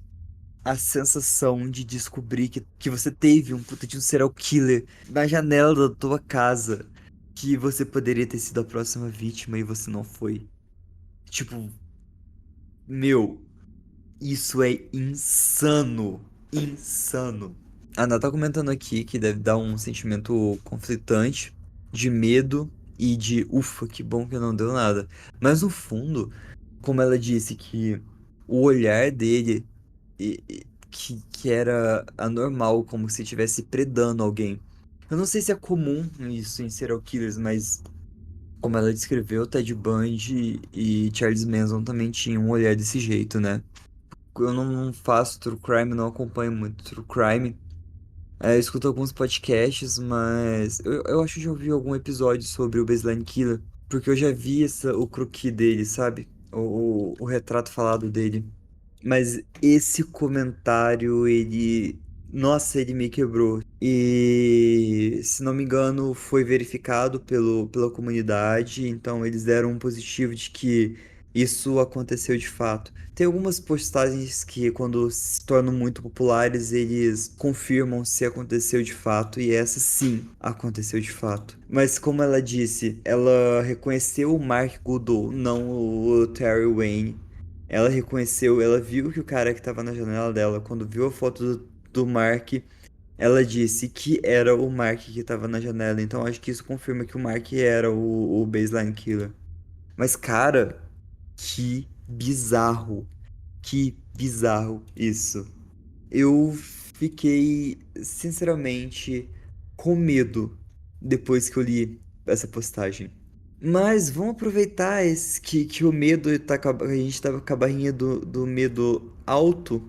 a sensação de descobrir que você teve um puta de um serial killer na janela da tua casa, que você poderia ter sido a próxima vítima e você não foi. Tipo, meu, isso é insano. Insano. A Ana tá comentando aqui que deve dar um sentimento conflitante de medo e de ufa, que bom que não deu nada. Mas no fundo, como ela disse que o olhar dele que era anormal, como se estivesse predando alguém. Eu não sei se é comum isso em serial killers, mas como ela descreveu, Ted Bundy e Charles Manson também tinham um olhar desse jeito, né? Eu não faço true crime, não acompanho muito true crime. Eu escuto alguns podcasts, mas eu acho que já ouvi algum episódio sobre o Baseline Killer, porque eu já vi o croquis dele, sabe? O retrato falado dele. Mas esse comentário, ele. Nossa, ele me quebrou. E, se não me engano, foi verificado pela comunidade, então eles deram um positivo de que isso aconteceu de fato. Tem algumas postagens que, quando se tornam muito populares, eles confirmam se aconteceu de fato, e essa sim aconteceu de fato. Mas, como ela disse, ela reconheceu o Mark Goodall, não o Terry Wayne. Ela reconheceu, ela viu que o cara que estava na janela dela, quando viu a foto do Mark, ela disse que era o Mark que estava na janela. Então acho que isso confirma que o Mark era o Baseline Killer. Mas, cara, que bizarro. Que bizarro isso. Eu fiquei, sinceramente, com medo depois que eu li essa postagem. Mas vamos aproveitar que o medo tá, a gente tava com a barrinha do medo alto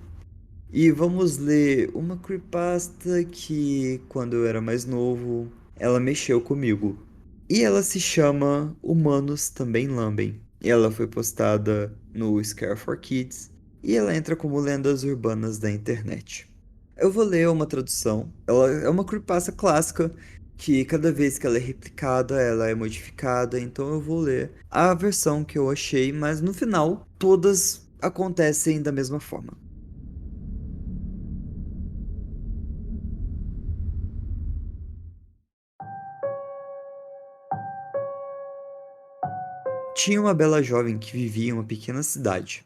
e vamos ler uma creepypasta que, quando eu era mais novo, ela mexeu comigo. E ela se chama Humanos Também Lambem. Ela foi postada no Scare for Kids e ela entra como lendas urbanas da internet. Eu vou ler uma tradução. Ela é uma creepypasta clássica que cada vez que ela é replicada, ela é modificada, então eu vou ler a versão que eu achei, mas no final todas acontecem da mesma forma. Tinha uma bela jovem que vivia em uma pequena cidade.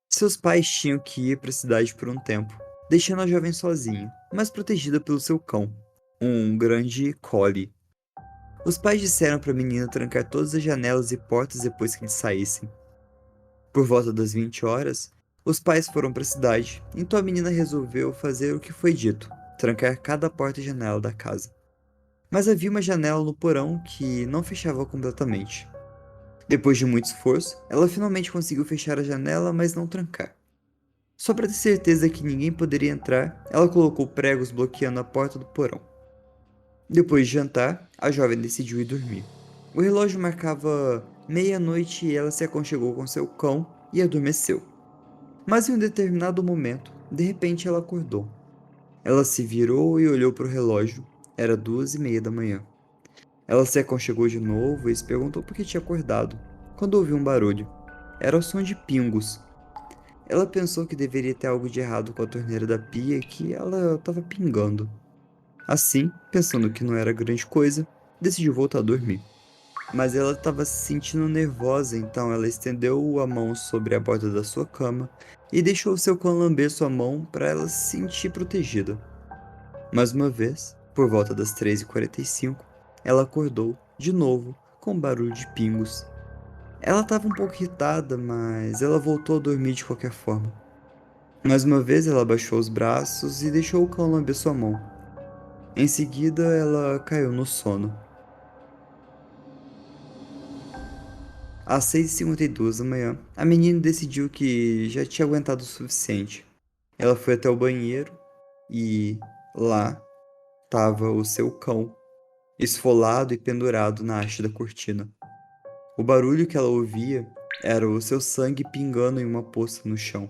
Seus pais tinham que ir para a cidade por um tempo, deixando a jovem sozinha, mas protegida pelo seu cão, um grande collie. Os pais disseram para a menina trancar todas as janelas e portas depois que eles saíssem. Por volta das 20 horas, os pais foram para a cidade, então a menina resolveu fazer o que foi dito, trancar cada porta e janela da casa. Mas havia uma janela no porão que não fechava completamente. Depois de muito esforço, ela finalmente conseguiu fechar a janela, mas não trancar. Só para ter certeza que ninguém poderia entrar, ela colocou pregos bloqueando a porta do porão. Depois de jantar, a jovem decidiu ir dormir. O relógio marcava meia-noite e ela se aconchegou com seu cão e adormeceu. Mas em um determinado momento, de repente ela acordou. Ela se virou e olhou para o relógio. Era 2:30 da manhã. Ela se aconchegou de novo e se perguntou por que tinha acordado, quando ouviu um barulho. Era o som de pingos. Ela pensou que deveria ter algo de errado com a torneira da pia e que ela estava pingando. Assim, pensando que não era grande coisa, decidiu voltar a dormir. Mas ela estava se sentindo nervosa, então ela estendeu a mão sobre a borda da sua cama e deixou seu cão lamber sua mão para ela se sentir protegida. Mais uma vez, por volta das 3:45, ela acordou, de novo, com um barulho de pingos. Ela estava um pouco irritada, mas ela voltou a dormir de qualquer forma. Mais uma vez, ela abaixou os braços e deixou o cão lamber sua mão. Em seguida, ela caiu no sono. Às 6:52 da manhã, a menina decidiu que já tinha aguentado o suficiente. Ela foi até o banheiro e lá estava o seu cão, esfolado e pendurado na haste da cortina. O barulho que ela ouvia era o seu sangue pingando em uma poça no chão.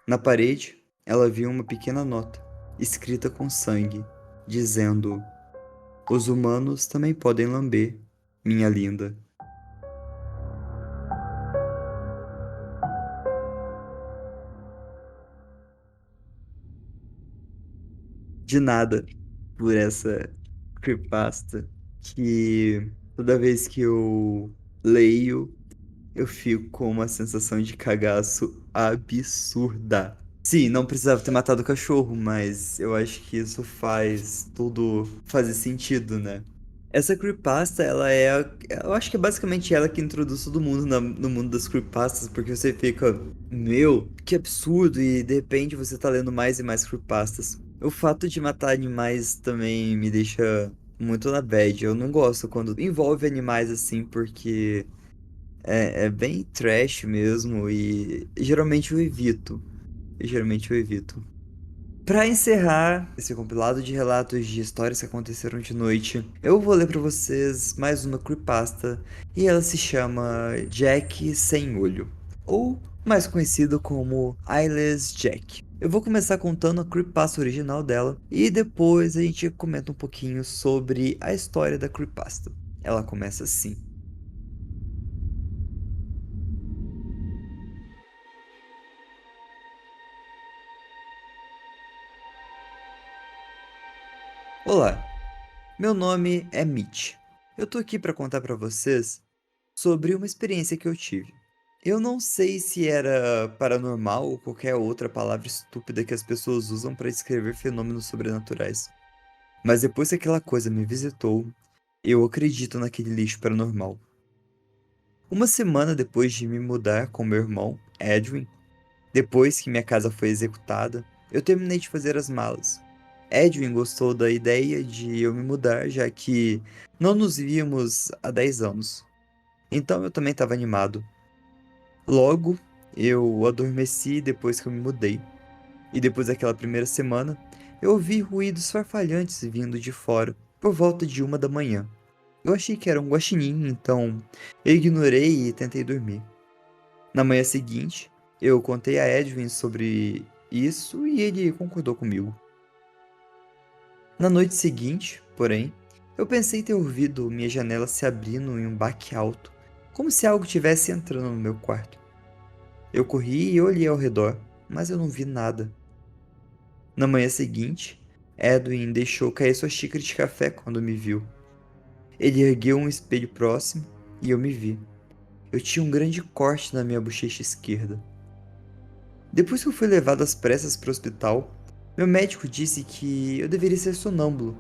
Na parede, ela viu uma pequena nota, escrita com sangue, dizendo: Os humanos também podem lamber, minha linda. De nada por essa creepypasta que toda vez que eu leio, eu fico com uma sensação de cagaço absurda. Sim, não precisava ter matado o cachorro, mas eu acho que isso faz tudo fazer sentido, né? Essa creepypasta, eu acho que é basicamente ela que introduz todo mundo no mundo das creepypastas, porque você fica, meu, que absurdo, e de repente você tá lendo mais e mais creepypastas. O fato de matar animais também me deixa muito na bad. Eu não gosto quando envolve animais assim, porque é bem trash mesmo, e geralmente eu evito. Para encerrar esse compilado de relatos de histórias que aconteceram de noite, eu vou ler para vocês mais uma creepypasta e ela se chama Jack Sem Olho, ou mais conhecido como Eyeless Jack. Eu vou começar contando a creepypasta original dela e depois a gente comenta um pouquinho sobre a história da creepypasta. Ela começa assim. Olá, meu nome é Mitch. Eu tô aqui para contar para vocês sobre uma experiência que eu tive. Eu não sei se era paranormal ou qualquer outra palavra estúpida que as pessoas usam para descrever fenômenos sobrenaturais. Mas depois que aquela coisa me visitou, eu acredito naquele lixo paranormal. Uma semana depois de me mudar com meu irmão, Edwin, depois que minha casa foi executada, eu terminei de fazer as malas. Edwin gostou da ideia de eu me mudar, já que não nos víamos há 10 anos. Então eu também estava animado. Logo, eu adormeci depois que eu me mudei. E depois daquela primeira semana, eu ouvi ruídos farfalhantes vindo de fora, por volta de 1 da manhã. Eu achei que era um guaxinim, então eu ignorei e tentei dormir. Na manhã seguinte, eu contei a Edwin sobre isso e ele concordou comigo. Na noite seguinte, porém, eu pensei ter ouvido minha janela se abrindo em um baque alto, como se algo tivesse entrando no meu quarto. Eu corri e olhei ao redor, mas eu não vi nada. Na manhã seguinte, Edwin deixou cair sua xícara de café quando me viu. Ele ergueu um espelho próximo e eu me vi. eu tinha um grande corte na minha bochecha esquerda. Depois que eu fui levado às pressas para o hospital, meu médico disse que eu deveria ser sonâmbulo,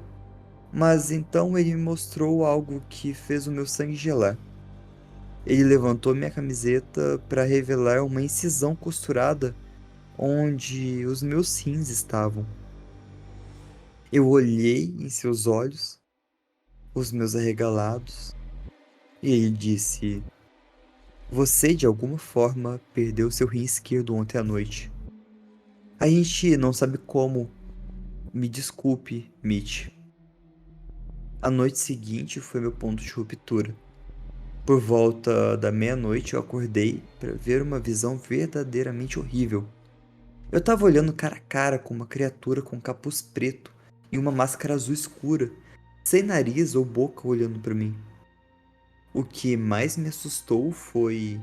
mas então ele me mostrou algo que fez o meu sangue gelar. Ele levantou minha camiseta para revelar uma incisão costurada onde os meus rins estavam. Eu olhei em seus olhos, os meus arregalados, e ele disse: Você, de alguma forma, perdeu seu rim esquerdo ontem à noite. A gente não sabe como. Me desculpe, Mitch. A noite seguinte foi meu ponto de ruptura. Por volta da meia-noite eu acordei para ver uma visão verdadeiramente horrível. Eu estava olhando cara a cara com uma criatura com capuz preto e uma máscara azul escura, sem nariz ou boca olhando para mim. O que mais me assustou foi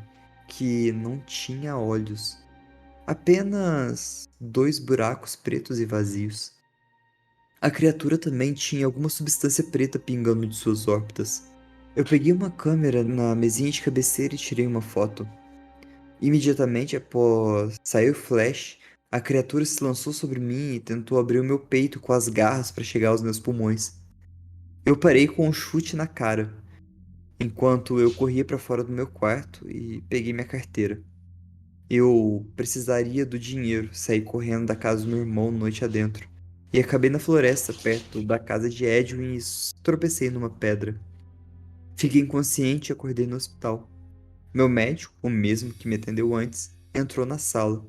que não tinha olhos, apenas dois buracos pretos e vazios. A criatura também tinha alguma substância preta pingando de suas órbitas. Eu peguei uma câmera na mesinha de cabeceira e tirei uma foto. Imediatamente após sair o flash, a criatura se lançou sobre mim e tentou abrir o meu peito com as garras para chegar aos meus pulmões. Eu parei com um chute na cara, enquanto eu corria para fora do meu quarto e peguei minha carteira. Eu precisaria do dinheiro, saí correndo da casa do meu irmão noite adentro, e acabei na floresta perto da casa de Edwin e tropecei numa pedra. Fiquei inconsciente e acordei no hospital. Meu médico, o mesmo que me atendeu antes, entrou na sala.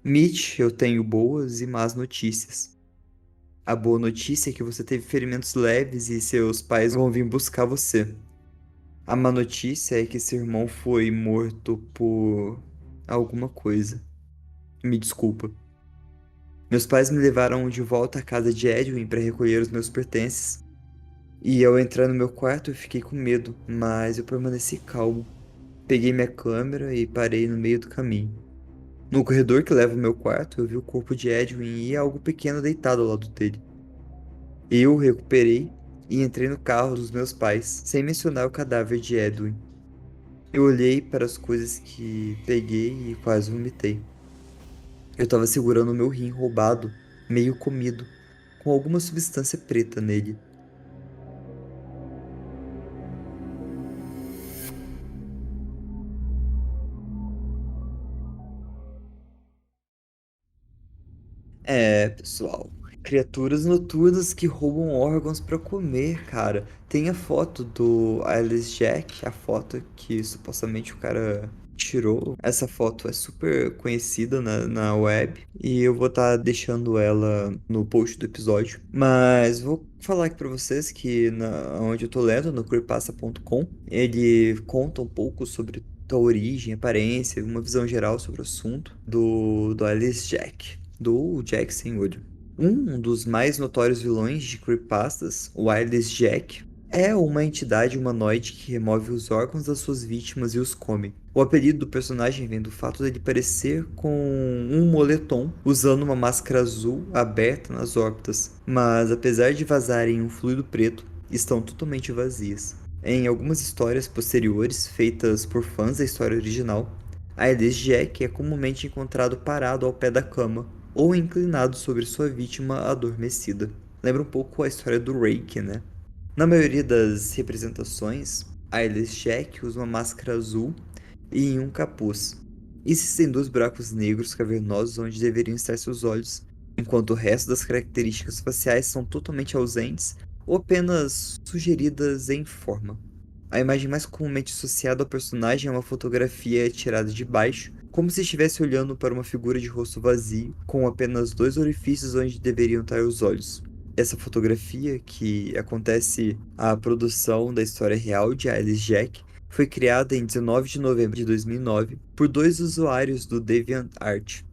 Mitch, eu tenho boas e más notícias. A boa notícia é que você teve ferimentos leves e seus pais vão vir buscar você. A má notícia é que seu irmão foi morto por alguma coisa. Me desculpa. Meus pais me levaram de volta à casa de Edwin para recolher os meus pertences. E ao entrar no meu quarto eu fiquei com medo, mas eu permaneci calmo. Peguei minha câmera e parei no meio do caminho. No corredor que leva ao meu quarto, eu vi o corpo de Edwin e algo pequeno deitado ao lado dele. Eu o recuperei e entrei no carro dos meus pais, sem mencionar o cadáver de Edwin. Eu olhei para as coisas que peguei e quase vomitei. Eu estava segurando o meu rim roubado, meio comido, com alguma substância preta nele. Pessoal, criaturas noturnas que roubam órgãos para comer, cara. Tem a foto do Alice Jack, a foto que supostamente o cara tirou. Essa foto é super conhecida na web e eu vou estar deixando ela no post do episódio. Mas vou falar aqui para vocês que onde eu tô lendo, no creepypasta.com, ele conta um pouco sobre a origem, aparência, uma visão geral sobre o assunto do Alice Jack, do Jack sem olho. Um dos mais notórios vilões de creepypastas, o Alice Jack, é uma entidade humanoide que remove os órgãos das suas vítimas e os come. O apelido do personagem vem do fato dele parecer com um moletom, usando uma máscara azul aberta nas órbitas, mas apesar de vazarem um fluido preto, estão totalmente vazias. Em algumas histórias posteriores, feitas por fãs da história original, Alice Jack é comumente encontrado parado ao pé da cama, ou inclinado sobre sua vítima adormecida. Lembra um pouco a história do Rake, né? Na maioria das representações, Alice Jack usa uma máscara azul e um capuz. Existem dois buracos negros cavernosos onde deveriam estar seus olhos, enquanto o resto das características faciais são totalmente ausentes ou apenas sugeridas em forma. A imagem mais comumente associada ao personagem é uma fotografia tirada de baixo, como se estivesse olhando para uma figura de rosto vazio, com apenas dois orifícios onde deveriam estar os olhos. Essa fotografia, que acontece a produção da história real de Alice Jack, foi criada em 19 de novembro de 2009 por dois usuários do DeviantArt,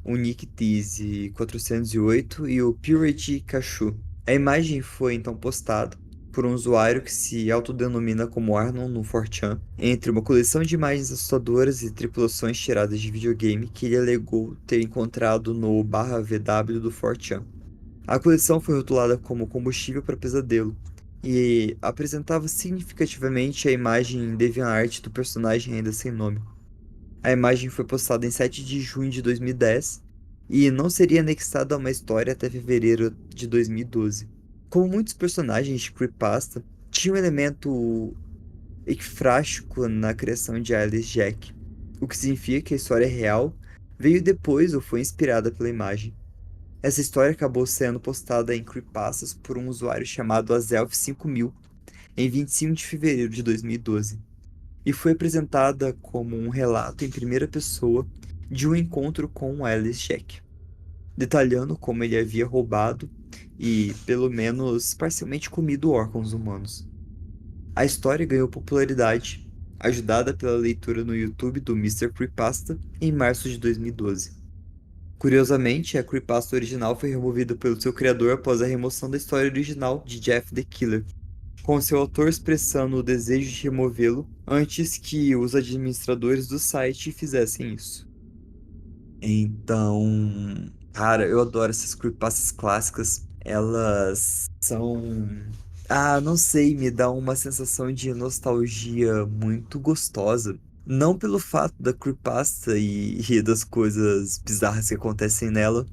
o Nick Tease 408 e o Purity Cachu. A imagem foi então postada por um usuário que se autodenomina como Arnon no 4chan, entre uma coleção de imagens assustadoras e tripulações tiradas de videogame que ele alegou ter encontrado no /VW do 4chan. A coleção foi rotulada como combustível para pesadelo, e apresentava significativamente a imagem DeviantArt do personagem ainda sem nome. A imagem foi postada em 7 de junho de 2010 e não seria anexada a uma história até fevereiro de 2012. Como muitos personagens de Creepypasta, tinha um elemento ekfrástico na criação de Alice Jack, o que significa que a história real veio depois ou foi inspirada pela imagem. Essa história acabou sendo postada em Creepypastas por um usuário chamado Azelf5000 em 25 de fevereiro de 2012 e foi apresentada como um relato em primeira pessoa de um encontro com Alice Jack, detalhando como ele havia roubado e, pelo menos parcialmente, comido órgãos humanos. A história ganhou popularidade, ajudada pela leitura no YouTube do Mr. Creepypasta em março de 2012. Curiosamente, a creepypasta original foi removida pelo seu criador após a remoção da história original de Jeff the Killer, com seu autor expressando o desejo de removê-lo antes que os administradores do site fizessem isso. Então, cara, eu adoro essas creepypastas clássicas. Elas são. Ah, não sei, me dá uma sensação de nostalgia muito gostosa. Não pelo fato da creepypasta e das coisas bizarras que acontecem nela,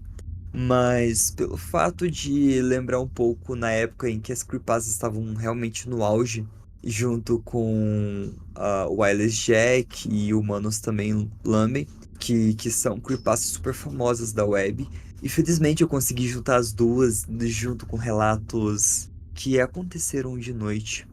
mas pelo fato de lembrar um pouco na época em que as creepypastas estavam realmente no auge, junto com o Wireless Jack e Humanos também lambem, que são creepypastas super famosas da web. E felizmente eu consegui juntar as duas junto com relatos que aconteceram de noite.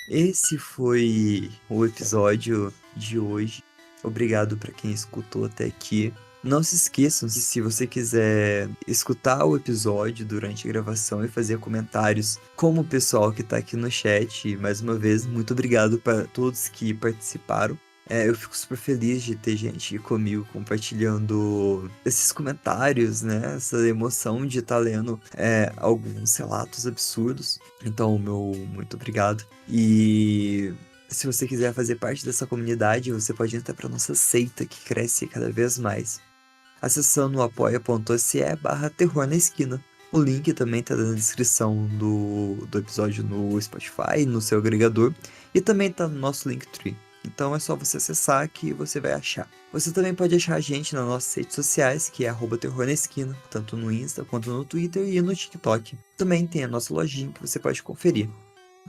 Esse foi o episódio de hoje. Obrigado para quem escutou até aqui. Não se esqueçam que se você quiser escutar o episódio durante a gravação e fazer comentários, como o pessoal que está aqui no chat, e mais uma vez, muito obrigado para todos que participaram. Eu fico super feliz de ter gente comigo compartilhando esses comentários, né? Essa emoção de estar lendo alguns relatos absurdos. Então, meu muito obrigado. E se você quiser fazer parte dessa comunidade, você pode entrar para nossa seita que cresce cada vez mais, acessando o apoia.se/terror na esquina. O link também está na descrição do episódio no Spotify, no seu agregador, e também está no nosso Linktree. Então é só você acessar que você vai achar. Você também pode achar a gente nas nossas redes sociais, que é @terror na esquina, tanto no Insta quanto no Twitter e no TikTok. Também tem a nossa lojinha que você pode conferir.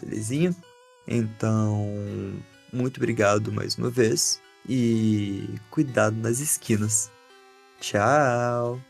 Belezinha? Então, muito obrigado mais uma vez e cuidado nas esquinas. Tchau!